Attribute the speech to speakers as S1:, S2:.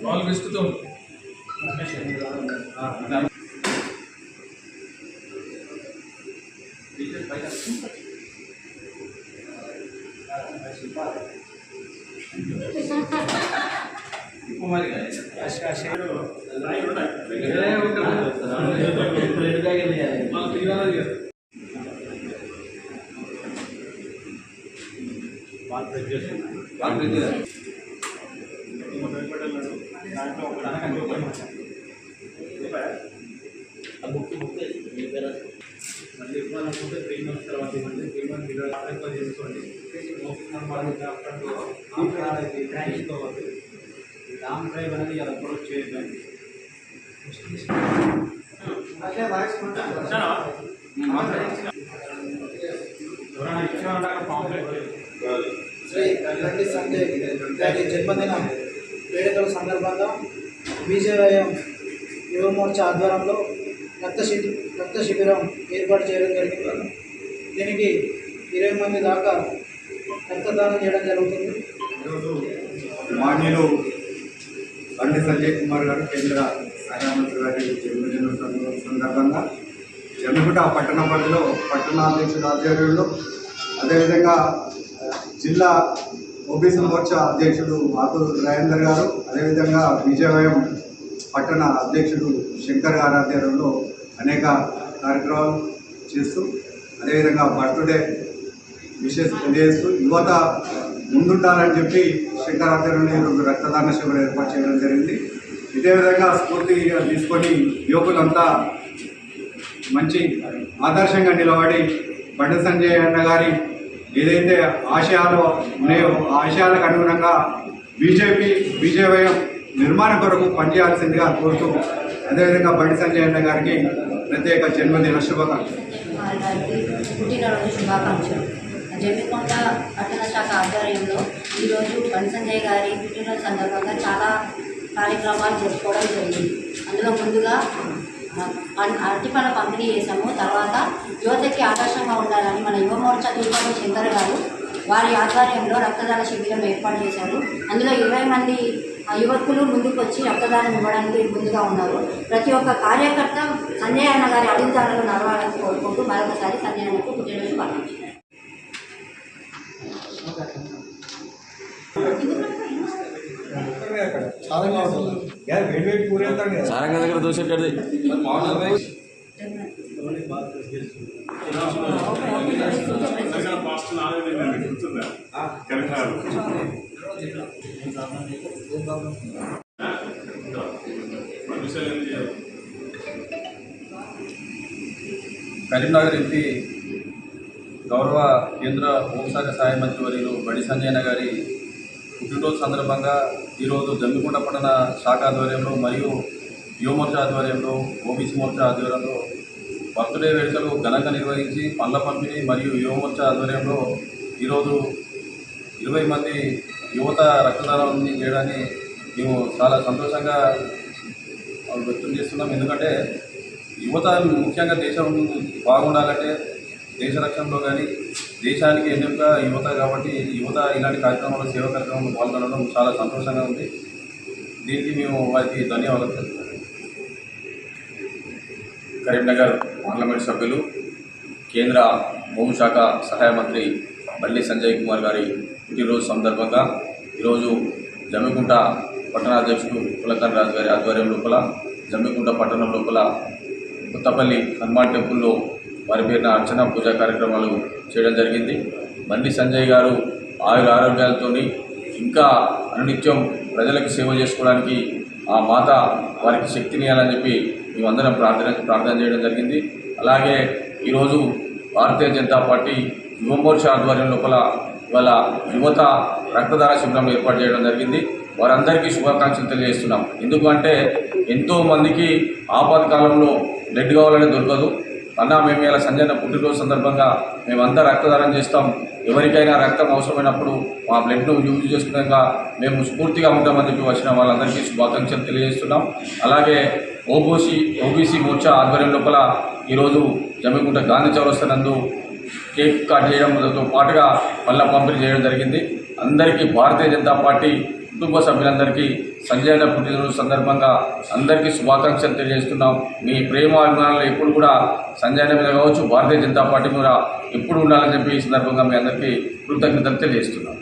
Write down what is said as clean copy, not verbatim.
S1: వాళ్ళు విసుకుతూ మళ్ళీ ఇవ్వాలనుకుంటే 3 months తర్వాత ఇవ్వండి. 3 months ఎక్కువ చేసుకోండి. తీసుకోవద్దు. లాంగ్ డ్రైవ్ అనేది ఇలా అప్రోచ్ చేయొద్దండి.
S2: జన్మదిన వేడుకల సందర్భంగా బీజేవైఎం యువ మోర్చా ఆధ్వర్యంలో రక్త శిబిరం ఏర్పాటు చేయడం జరిగింది. దీనికి 20 మంది దాకా రక్తదానం చేయడం జరుగుతుంది.
S3: ఈరోజు మాన్యులు బండి సంజయ్ కుమార్ గారు కేంద్ర సహాయ మంత్రి గారి జన్మదిన సందర్భంగా జమ్మిగుంట పట్టణ పరిధిలో పట్టణాధ్యక్షుల ఆధ్వర్యంలో, అదేవిధంగా జిల్లా ఓబీసీ మోర్చా అధ్యక్షుడు ఆకుల రాజేందర్ గారు, అదేవిధంగా బీజేవైఎం పట్టణ అధ్యక్షుడు శంకర్ గారి ఆధ్వర్యంలో అనేక కార్యక్రమాలు చేస్తూ, అదేవిధంగా బర్త్డే విషెస్ తెలియజేస్తూ యువత ముందుంటారని చెప్పి శంకర్ ఆధ్వర్యంలో ఈరోజు రక్తదాన శిబిరం ఏర్పాటు చేయడం జరిగింది. ఇదే విధంగా స్ఫూర్తిగా తీసుకొని యువకులంతా మంచి ఆదర్శంగా నిలబడి బండి సంజయ్ అన్న గారి ఏదైతే ఆశయాలు ఉన్నాయో ఆ ఆశయాలకు అనుగుణంగా బీజేవైఎం నిర్మాణం కొరకు పనిచేయాల్సిందిగా కోరుతూ, అదేవిధంగా బండి సంజయ్ అన్న గారికి ప్రత్యేక జన్మదిన శుభాకాంక్షలు.
S4: పుట్టినరోజు శుభాకాంక్షలు. జమ్మికొండ పట్టణ శాఖ ఆధ్వర్యంలో ఈరోజు బండి సంజయ్ గారి పుట్టినరోజు సందర్భంగా చాలా కార్యక్రమాలు జరుపుకోవడం జరిగింది. అందులో ముందుగా అరటిపళ్ళ పంపిణీ చేశాము. తర్వాత యువతకి ఆదర్శంగా ఉండాలని మన యువ మోర్చా తూర్పాటి శంకర్ గారు వారి ఆధ్వర్యంలో రక్తదాన శిబిరం ఏర్పాటు చేశారు. అందులో 20 మంది యువకులు ముందుకు వచ్చి రక్తదానం ఇవ్వడానికి ముందుగా ఉన్నారు. ప్రతి ఒక్క కార్యకర్త సంజయ్ అన్న గారి అడుగుదారులను నడవాలని కోరుకుంటూ మరొకసారి సంజయ్ అన్నకు పుట్టినరోజు శుభాకాంక్షలు.
S5: సారంగా దగ్గర దోశ కడిది
S6: కరీంనగర్ ఎంపీ గౌరవ కేంద్ర హోంశాఖ సహాయ మంత్రి వర్యులు బండి సంజయ్ గారి పుట్టినరోజు సందర్భంగా ఈరోజు జమ్మికొండ పట్టణ శాఖ ఆధ్వర్యంలో మరియు యువ మోర్చా ఆధ్వర్యంలో ఓబీసీ మోర్చా ఆధ్వర్యంలో బర్త్డే వేడుకలు ఘనంగా నిర్వహించి పండ్ల పంపిణీ మరియు యువ మోర్చా ఆధ్వర్యంలో ఈరోజు 20 మంది యువత రక్తదానం చేయడాన్ని మేము చాలా సంతోషంగా వ్యక్తం చేస్తున్నాం. ఎందుకంటే యువత ముఖ్యంగా దేశం బాగుండాలంటే దేశ రక్షణలో కానీ దేశానికి ఎన్నిక యువత కాబట్టి యువత ఇలాంటి కార్యక్రమాలు సేవా కార్యక్రమంలో పాల్గొనడం చాలా సంతోషంగా ఉంది. దీనికి మేము వారికి ధన్యవాదాలు తెలుపుతున్నాం. కరీంనగర్ పార్లమెంట్ సభ్యులు కేంద్ర హోంశాఖ సహాయ మంత్రి బండి సంజయ్ కుమార్ గారి పుట్టినరోజు సందర్భంగా ఈరోజు జమ్మికుంట పట్టణాధ్యక్షుడు కులకన్ రాజు గారి ఆధ్వర్యం లోపల జమ్మికుంట పట్టణం లోపల కొత్తపల్లి హనుమాన్ టెంపుల్లో వారి పేరున అర్చన పూజా కార్యక్రమాలు చేయడం జరిగింది. బండి సంజయ్ గారు ఆరోగ్యాలతో ఇంకా అనునిత్యం ప్రజలకు సేవ చేసుకోవడానికి ఆ మాత వారికి శక్తినియాలని చెప్పి మేమందరం ప్రార్థన చేయడం జరిగింది. అలాగే ఈరోజు భారతీయ జనతా పార్టీ యువ మోర్చా ఆధ్వర్యం లోపల ఇవాళ యువత రక్తదాన శిబిరం ఏర్పాటు చేయడం జరిగింది. వారందరికీ శుభాకాంక్షలు తెలియజేస్తున్నాం. ఎందుకంటే ఎంతోమందికి ఆపత్కాలంలో బ్లడ్ కావాలని దొరకదు. అన్నా మేము ఇలా సంజయ్ పుట్టినరోజు సందర్భంగా మేమంతా రక్తదానం చేస్తాం. ఎవరికైనా రక్తం అవసరమైనప్పుడు మా బ్లడ్ను యూజ్ చేసుకున్నాక మేము స్ఫూర్తిగా ఉంటామని చెప్పి వచ్చిన వాళ్ళందరికీ శుభాకాంక్షలు తెలియజేస్తున్నాం. అలాగే ఓబీసీ మోర్చా ఆధ్వర్యం లోపల ఈరోజు జమ్మికుంట గాంధీ చౌరస్తా నందు కేక్ కట్ చేయడంతో పాటుగా పళ్ళ పంపిణీ చేయడం జరిగింది. అందరికీ భారతీయ జనతా పార్టీ కుటుంబ సభ్యులందరికీ సంజయ్ అన్న పుట్టినరోజు సందర్భంగా అందరికీ శుభాకాంక్షలు తెలియజేస్తున్నాం. మీ ప్రేమ అభిమానాలు ఎప్పుడు కూడా సంజయ్ అన్న మీద కావచ్చు, భారతీయ జనతా పార్టీ మీద ఎప్పుడు ఉండాలని చెప్పి ఈ సందర్భంగా మీ అందరికీ కృతజ్ఞతలు తెలియజేస్తున్నాం.